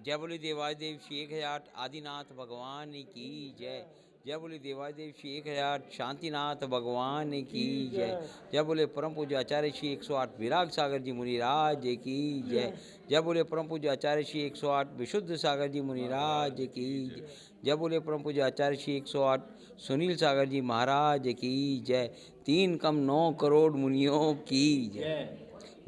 जय बोले देवादिदेव श्री 1008 आदिनाथ भगवान की जय। जय बोले देवादिदेव श्री 1008 शांतिनाथ भगवान की जय। जय बोले परम पूज्य आचार्य श्री 108 विराग सागर जी मुनिराज की जय। जय बोले परम पूज्य आचार्य श्री 108 विशुद्ध सागर जी मुनिराज की जय। जय बोले परम पूज्य आचार्य श्री 108 सुनील सागर जी महाराज की जय। 3 कम 9 करोड़ मुनियों की जय।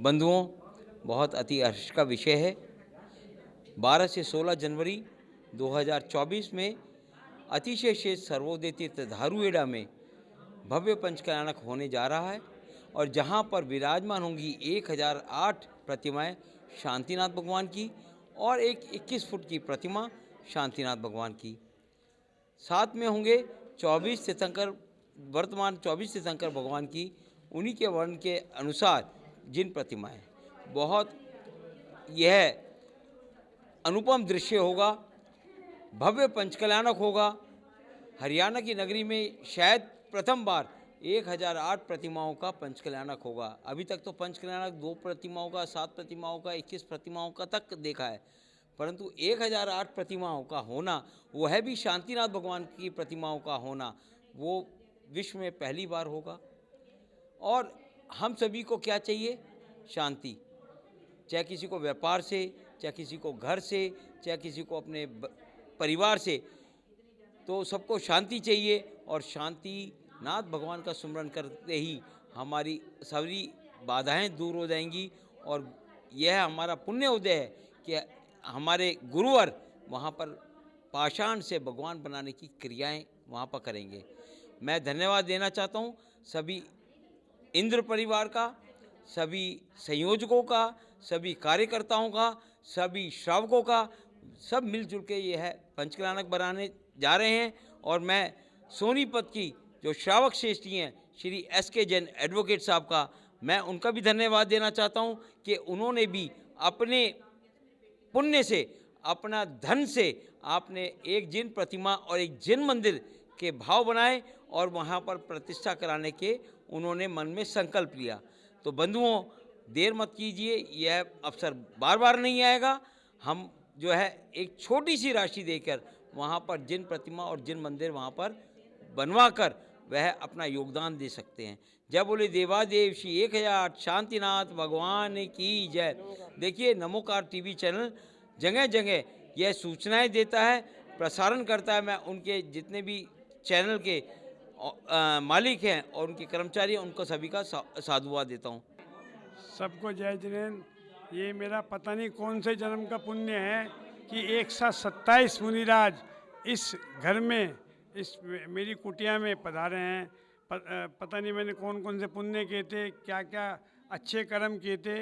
बंधुओं, बहुत अति हर्ष का विषय है। 12 से 16 जनवरी 2024 में अतिशय श्रेष्ठ सर्वोदय तीर्थ धारूहेड़ा में भव्य पंचकल्याणक होने जा रहा है और जहां पर विराजमान होंगी 1008 प्रतिमाएं शांतिनाथ भगवान की और एक 21 फुट की प्रतिमा शांतिनाथ भगवान की। साथ में होंगे 24 तीर्थंकर, वर्तमान 24 तीर्थंकर भगवान की, उन्हीं के वर्ण के अनुसार जिन प्रतिमाएं। बहुत यह अनुपम दृश्य होगा, भव्य पंचकल्याणक होगा। हरियाणा की नगरी में शायद प्रथम बार 1008 प्रतिमाओं का पंचकल्याणक होगा। अभी तक तो पंचकल्याणक 2 प्रतिमाओं का, 7 प्रतिमाओं का, 21 प्रतिमाओं का तक देखा है, परंतु 1008 प्रतिमाओं का होना, वह भी शांतिनाथ भगवान की प्रतिमाओं का होना, वो विश्व में पहली बार होगा। और हम सभी को क्या चाहिए? शांति। चाहे किसी को व्यापार से, चाहे किसी को घर से, चाहे किसी को अपने परिवार से, तो सबको शांति चाहिए। और शांति नाथ भगवान का सुमिरन करते ही हमारी सारी बाधाएं दूर हो जाएंगी। और यह हमारा पुण्य उदय है कि हमारे गुरुवर वहाँ पर पाषाण से भगवान बनाने की क्रियाएं वहाँ पर करेंगे। मैं धन्यवाद देना चाहता हूँ सभी इंद्र परिवार का, सभी संयोजकों का, सभी कार्यकर्ताओं का, सभी श्रावकों का। सब मिलजुल के ये है पंचकल्याणक बनाने जा रहे हैं। और मैं सोनीपत की जो श्रावक श्रेष्ठी हैं श्री SK जैन एडवोकेट साहब का, मैं उनका भी धन्यवाद देना चाहता हूं कि उन्होंने भी अपने पुण्य से, अपना धन से आपने एक जिन प्रतिमा और एक जिन मंदिर के भाव बनाए और वहाँ पर प्रतिष्ठा कराने के उन्होंने मन में संकल्प लिया। तो बंधुओं, देर मत कीजिए, यह अवसर बार बार नहीं आएगा। हम जो है एक छोटी सी राशि देकर वहाँ पर जिन प्रतिमा और जिन मंदिर वहाँ पर बनवा कर वह अपना योगदान दे सकते हैं। जय बोले देवादेव श्री 1008 शांतिनाथ भगवान की जय। देखिए, नमोकार टीवी चैनल जगह जगह यह सूचनाएं देता है, प्रसारण करता है। मैं उनके जितने भी चैनल के मालिक हैं और उनके कर्मचारी हैं, उनको सभी का साधुवाद देता हूँ। सबको जय जिनेन्द्र। ये मेरा पता नहीं कौन से जन्म का पुण्य है कि 127 मुनिराज इस घर में, इस मेरी कुटिया में पधारे हैं। पता नहीं मैंने कौन कौन से पुण्य किए थे, क्या क्या अच्छे कर्म किए थे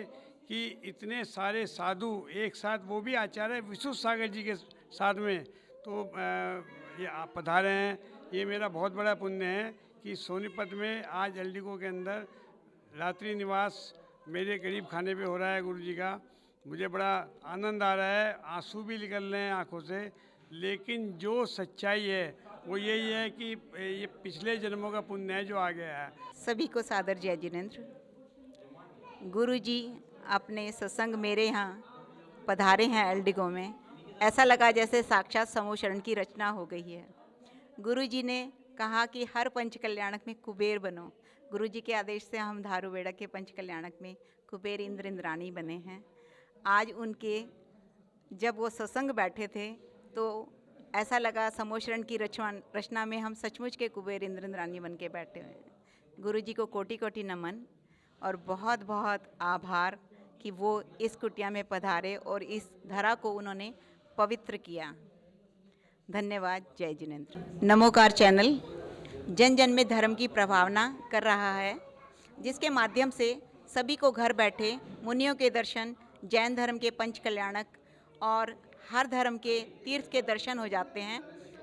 कि इतने सारे साधु एक साथ, वो भी आचार्य विशुद्ध सागर जी के साथ में, तो ये आप पधारे हैं। ये मेरा बहुत बड़ा पुण्य है कि सोनीपत में आज एलडीको के अंदर रात्रि निवास मेरे गरीब खाने पे हो रहा है गुरु जी का। मुझे बड़ा आनंद आ रहा है, आंसू भी निकल रहे हैं आंखों से। लेकिन जो सच्चाई है वो यही है कि ये पिछले जन्मों का पुण्य है जो आ गया है। सभी को सादर जय जिनेन्द्र। गुरु जी अपने सत्संग मेरे यहाँ पधारे हैं एलडीको में। ऐसा लगा जैसे साक्षात समूह शरण की रचना हो गई है। गुरु जी ने कहा कि हर पंच कल्याणक में कुबेर बनो। गुरु जी के आदेश से हम धारूहेड़ा के पंच कल्याणक में कुबेर इंद्र इंद्राणी बने हैं। आज उनके जब वो सत्संग बैठे थे तो ऐसा लगा समूह शरण की रचना में हम सचमुच के कुबेर इंद्र इंद्राणी बन के बैठे हुए हैं। गुरु जी को कोटि कोटि नमन और बहुत बहुत आभार कि वो इस कुटिया में पधारे और इस धरा को उन्होंने पवित्र किया। धन्यवाद। जय जिनेन्द्र। नमोकार चैनल जन जन में धर्म की प्रभावना कर रहा है, जिसके माध्यम से सभी को घर बैठे मुनियों के दर्शन, जैन धर्म के पंच कल्याणक और हर धर्म के तीर्थ के दर्शन हो जाते हैं।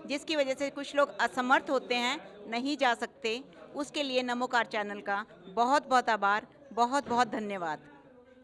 जिसकी वजह से कुछ लोग असमर्थ होते हैं, नहीं जा सकते, उसके लिए नमोकार चैनल का बहुत बहुत आभार, बहुत बहुत धन्यवाद।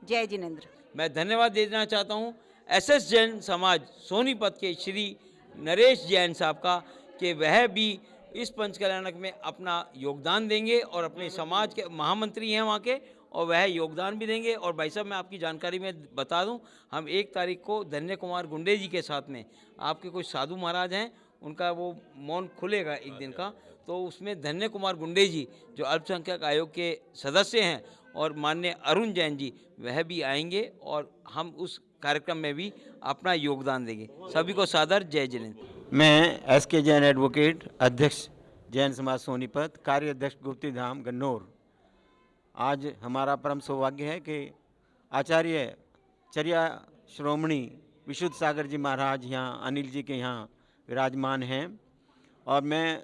जय जिनेन्द्र। मैं धन्यवाद देना चाहता हूँ SS जैन समाज सोनीपत के श्री नरेश जैन साहब का कि वह भी इस पंच कल्याणक में अपना योगदान देंगे और अपने समाज के महामंत्री हैं वहाँ के, और वह योगदान भी देंगे। और भाई साहब मैं आपकी जानकारी में बता दूं, हम 1 तारीख को धन्य कुमार गुंडे जी के साथ में, आपके कुछ साधु महाराज हैं, उनका वो मौन खुलेगा एक दिन का, तो उसमें धन्य कुमार गुंडे जी जो अल्पसंख्यक आयोग के सदस्य हैं और माननीय अरुण जैन जी वह भी आएंगे और हम उस कार्यक्रम में भी अपना योगदान देंगे। सभी को सादर जय जिनेंद्र। मैं एस.के. जैन एडवोकेट, अध्यक्ष जैन समाज सोनीपत, कार्य अध्यक्ष गुप्ती धाम गन्नौर। आज हमारा परम सौभाग्य है कि आचार्य चर्या श्रोमणी विशुद्ध सागर जी महाराज यहाँ अनिल जी के यहाँ विराजमान हैं और मैं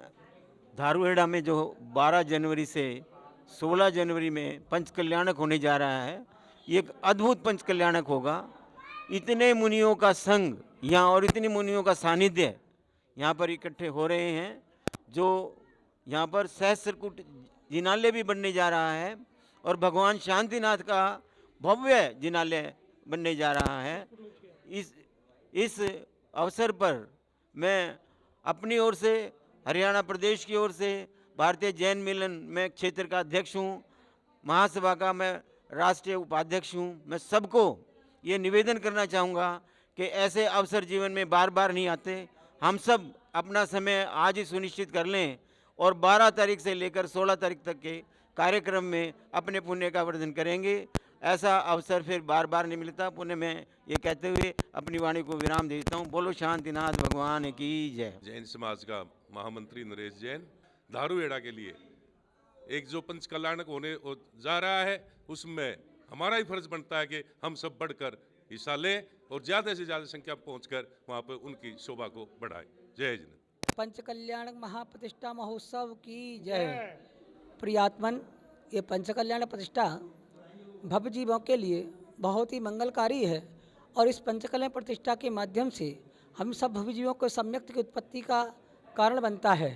धारूहेड़ा में जो 12 जनवरी से 16 जनवरी में पंच कल्याणक होने जा रहा है, ये एक अद्भुत पंच कल्याणक होगा। इतने मुनियों का संग यहाँ और इतनी मुनियों का सानिध्य यहाँ पर इकट्ठे हो रहे हैं, जो यहाँ पर सहस्त्रकूट जिनालय भी बनने जा रहा है और भगवान शांतिनाथ का भव्य जिनालय बनने जा रहा है। इस अवसर पर मैं अपनी ओर से, हरियाणा प्रदेश की ओर से, भारतीय जैन मिलन में क्षेत्र का अध्यक्ष हूँ, महासभा का मैं राष्ट्रीय उपाध्यक्ष हूँ। मैं सबको ये निवेदन करना चाहूँगा कि ऐसे अवसर जीवन में बार बार नहीं आते। हम सब अपना समय आज ही सुनिश्चित कर लें और 12 तारीख से लेकर 16 तारीख तक के कार्यक्रम में अपने पुण्य का वर्धन करेंगे। ऐसा अवसर फिर बार बार नहीं मिलता। पुण्य में ये कहते हुए अपनी वाणी को विराम देता हूँ। बोलो शांतिनाथ भगवान की जय। जैन समाज का महामंत्री नरेश जैन, धारूहेड़ा के लिए एक जो पंच कल्याणक होने जा रहा है, उसमें हमारा ही फर्ज बनता है कि हम सब बढ़कर हिस्सा लें और ज़्यादा से ज़्यादा संख्या में पहुंचकर वहां पर उनकी शोभा को बढ़ाएं। जय जिनेंद्र। पंच कल्याणक महाप्रतिष्ठा महोत्सव की जय। प्रियात्मन, ये पंच कल्याण प्रतिष्ठा भव जीवों के लिए बहुत ही मंगलकारी है और इस पंच कल्याण प्रतिष्ठा के माध्यम से हम सब भव जीवों को सम्यक की उत्पत्ति का कारण बनता है।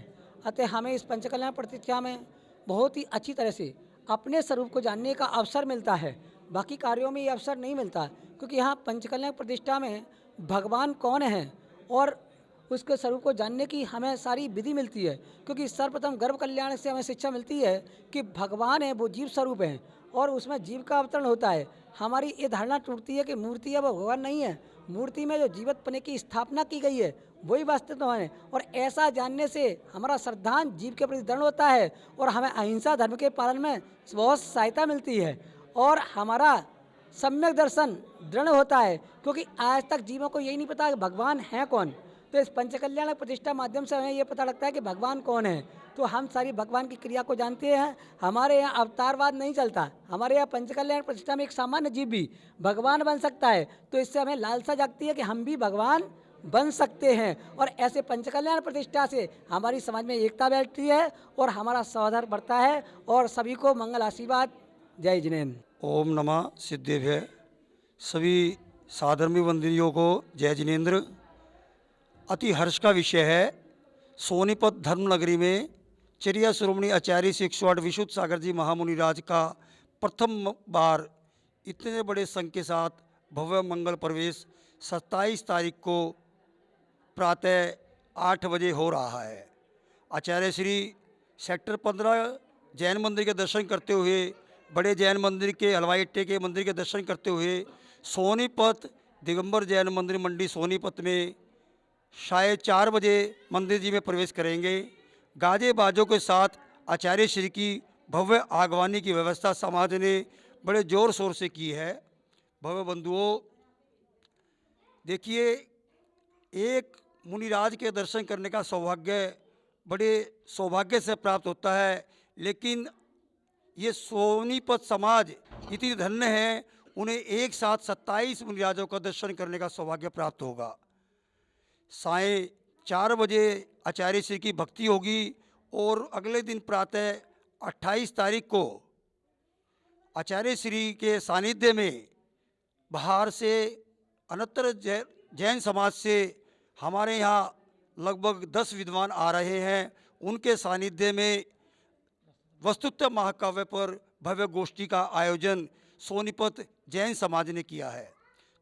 अतः हमें इस पंच कल्याण प्रतिष्ठा में बहुत ही अच्छी तरह से अपने स्वरूप को जानने का अवसर मिलता है। बाकी कार्यों में ये अवसर नहीं मिलता, क्योंकि यहाँ पंचकल्याण प्रतिष्ठा में भगवान कौन है और उसके स्वरूप को जानने की हमें सारी विधि मिलती है। क्योंकि सर्वप्रथम गर्भ कल्याण से हमें शिक्षा मिलती है कि भगवान है वो जीव स्वरूप हैं और उसमें जीव का अवतरण होता है। हमारी ये धारणा टूटती है कि मूर्ति है वो भगवान नहीं है, मूर्ति में जो जीवतपने की स्थापना की गई है वही वास्तव है। और ऐसा जानने से हमारा श्रद्धान जीव के प्रति दृढ़ होता है और हमें अहिंसा धर्म के पालन में बहुत सहायता मिलती है और हमारा सम्यक दर्शन दृढ़ होता है। क्योंकि आज तक जीवों को यही नहीं पता कि भगवान है कौन, तो इस पंचकल्याण प्रतिष्ठा माध्यम से हमें ये पता लगता है कि भगवान कौन है। तो हम सारी भगवान की क्रिया को जानते हैं। हमारे यहाँ अवतारवाद नहीं चलता, हमारे यहाँ पंचकल्याण प्रतिष्ठा में एक सामान्य जीव भी भगवान बन सकता है। तो इससे हमें लालसा जागती है कि हम भी भगवान बन सकते हैं और ऐसे पंचकल्याण प्रतिष्ठा से हमारी समाज में एकता बैठती है और हमारा सौहार्द बढ़ता है। और सभी को मंगल आशीर्वाद। जय जिनेंद्र। ओम नमः सिद्धेभ्य। सभी साधर्मी वंदनियों को जय जिनेंद्र। अति हर्ष का विषय है, सोनीपत धर्मनगरी में चर्या शिरोमणि आचार्य श्री 108 विशुद्ध सागर जी महामुनिराज का प्रथम बार इतने बड़े संघ के साथ भव्य मंगल प्रवेश 27 तारीख को प्रातः 8 बजे हो रहा है। आचार्य श्री सेक्टर 15 जैन मंदिर के दर्शन करते हुए, बड़े जैन मंदिर के हलवाई अट्टे के मंदिर के दर्शन करते हुए सोनीपत दिगंबर जैन मंदिर मंडी सोनीपत में शायद 4 बजे मंदिर जी में प्रवेश करेंगे। गाजे बाजों के साथ आचार्य श्री की भव्य आगवानी की व्यवस्था समाज ने बड़े जोर शोर से की है। भव्य बंधुओं, देखिए, एक मुनिराज के दर्शन करने का सौभाग्य बड़े सौभाग्य से प्राप्त होता है, लेकिन ये सोनीपत समाज इतनी धन्य है, उन्हें एक साथ 27 मुनिराजों का दर्शन करने का सौभाग्य प्राप्त होगा। सायं 4 बजे आचार्य श्री की भक्ति होगी और अगले दिन प्रातः 28 तारीख को आचार्य श्री के सानिध्य में बाहर से अनंतर जैन समाज से हमारे यहाँ लगभग 10 विद्वान आ रहे हैं। उनके सानिध्य में वस्तुतः महाकाव्य पर भव्य गोष्ठी का आयोजन सोनीपत जैन समाज ने किया है।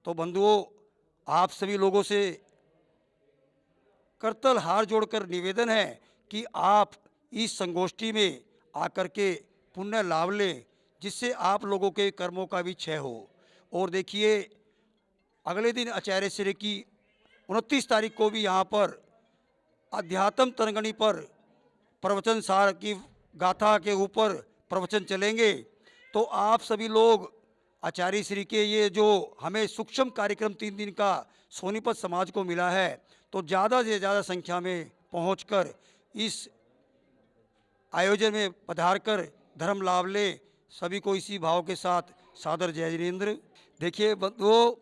तो बंधुओं, आप सभी लोगों से करतल हार जोड़कर निवेदन है कि आप इस संगोष्ठी में आकर के पुण्य लाभ लें, जिससे आप लोगों के कर्मों का भी क्षय हो। और देखिए अगले दिन आचार्य श्री की 29 तारीख को भी यहाँ पर अध्यात्म तरंगणी पर प्रवचन सार की गाथा के ऊपर प्रवचन चलेंगे। तो आप सभी लोग आचार्य श्री के ये जो हमें सूक्ष्म कार्यक्रम 3 दिन का सोनीपत समाज को मिला है, तो ज़्यादा से ज़्यादा संख्या में पहुंचकर इस आयोजन में पधार कर धर्म लाभ ले। सभी को इसी भाव के साथ सादर जय जिनेंद्र। देखिए बंधुओं,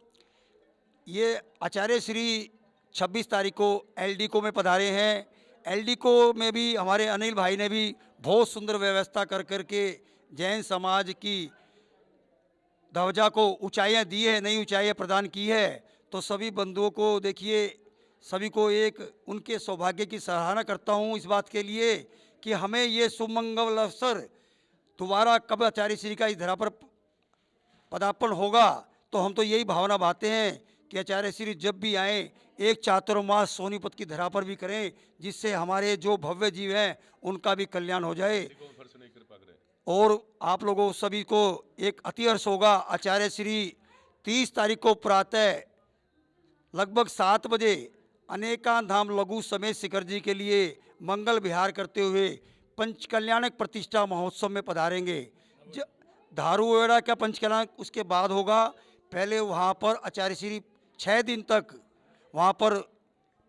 ये आचार्य श्री 26 तारीख को एलडीको में पधारे हैं। एलडीको में भी हमारे अनिल भाई ने भी बहुत सुंदर व्यवस्था कर करके जैन समाज की ध्वजा को ऊंचाइयां दी है, नई ऊंचाइयां प्रदान की है। तो सभी बंधुओं को देखिए, सभी को एक उनके सौभाग्य की सराहना करता हूं इस बात के लिए कि हमें ये सुमंगल अवसर दोबारा कब आचार्य श्री का इस धरा पर पदार्पण होगा, तो हम तो यही भावना भाते हैं कि आचार्य श्री जब भी आए एक चातुर्मास सोनीपत की धरा पर भी करें, जिससे हमारे जो भव्य जीव हैं उनका भी कल्याण हो जाए। और आप लोगों सभी को एक अति हर्ष होगा, आचार्य श्री 30 तारीख को प्रातः लगभग 7 बजे अनेकांत धाम लघु समेत शिखर जी के लिए मंगल विहार करते हुए पंचकल्याणक प्रतिष्ठा महोत्सव में पधारेंगे। धारूहेड़ा का पंचकल्याण उसके बाद होगा। पहले वहाँ पर आचार्य श्री 6 दिन तक वहाँ पर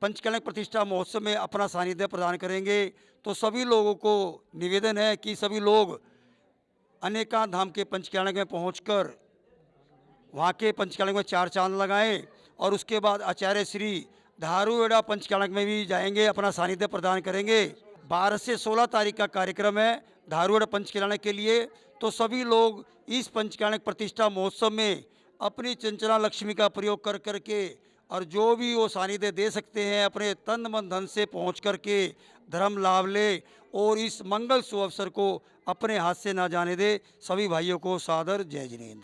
पंचकल्याण प्रतिष्ठा महोत्सव में अपना सानिध्य प्रदान करेंगे। तो सभी लोगों को निवेदन है कि सभी लोग अनेकांत धाम के पंचकल्याण में पहुंचकर वहाँ के पंचकल्याण में 4 चांद लगाएं और उसके बाद आचार्य श्री धारूहेड़ा पंचकल्याण में भी जाएंगे, अपना सानिध्य प्रदान करेंगे। 12 से 16 तारीख का कार्यक्रम है धारूहेड़ा पंचकल्याण के लिए। तो सभी लोग इस पंचकल्याण प्रतिष्ठा महोत्सव में अपनी चंचला लक्ष्मी का प्रयोग कर करके और जो भी वो सानिध्य दे सकते हैं अपने तन मन धन से पहुँच करके धर्म लाभ ले और इस मंगल सुअवसर को अपने हाथ से ना जाने दे। सभी भाइयों को सादर जय जिनेंद्र।